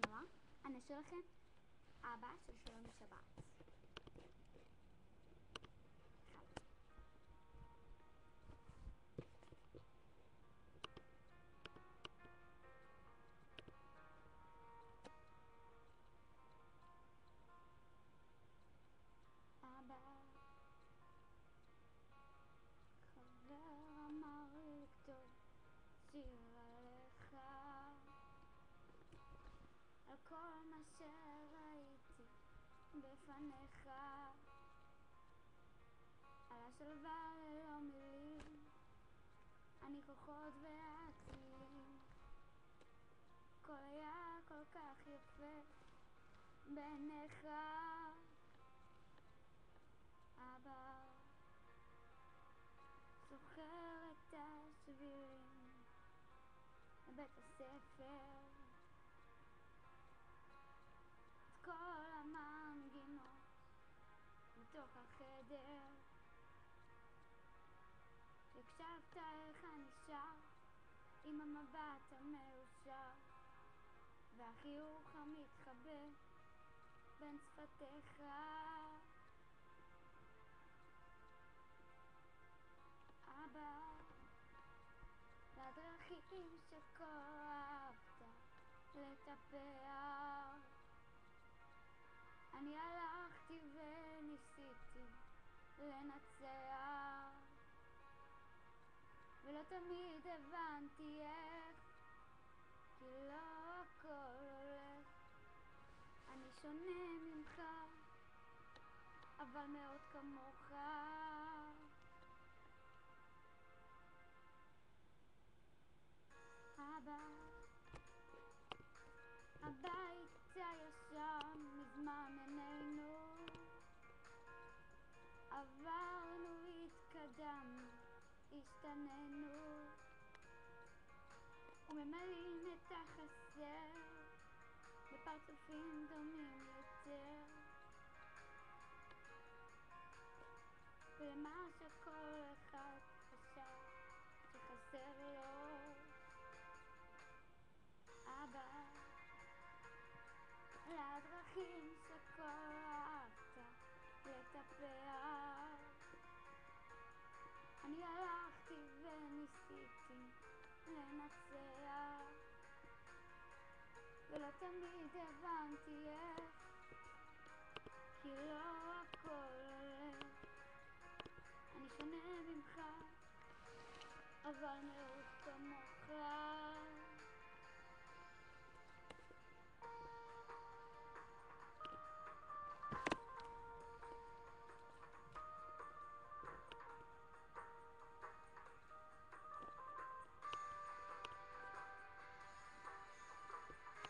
נועה, אני אשאיר לכם אבא של שלומי שבת. אבא, חבר אמר לי לכתוב שיר עליך, על כל מה שראיתי בפניך, על השלווה ללא מילים, אני כוחות ועצמים, הכל היה כל כך יפה בעיניך. אבא, זוכר את השבילים לבית הספר, את כל המנגינות בתוך החדר, שהקשבת איך אני שר עם המבט המאושר והחיוך המתחבא בין שפתיך. אבא, לדרכים שכה אהבת לטפח, אני הלכתי וניסיתי לנצח, ולא תמיד הבנתי איך, כי לא הכל הולך. אני שונה ממך, אבל מאוד כמוך. אבא, הבית הישן מזמן איננו, עברנו, התקדמנו, השתננו, וממלאים את החסר בפרצופים דומים יותר, ולמה שכל אחד חשב שחסר לו. אבא, לדרכים שכה אהבת לטפח, אני הלכתי וניסיתי לנצח, ולא תמיד הבנתי איך, כי לא הכל הולך. אני שונה ממך, אבל מאוד כמוך.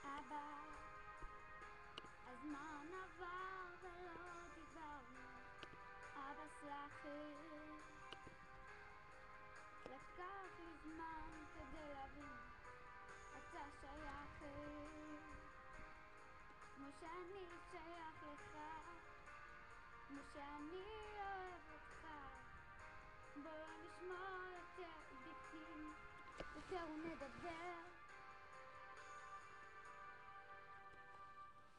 אבא, הזמן עבר ולא דיברנו, אבא סלח לי, לקח לי זמן כדי להבין, אתה שייך לי, כמו שאני שייך לך, כמו שאני אוהב אותך. בוא לא נשמור יותר בפנים, יותר ונדבר.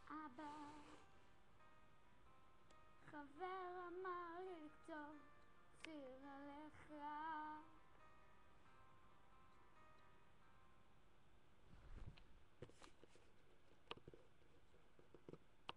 אבא, חבר אמר לי לכתוב שיר עליך,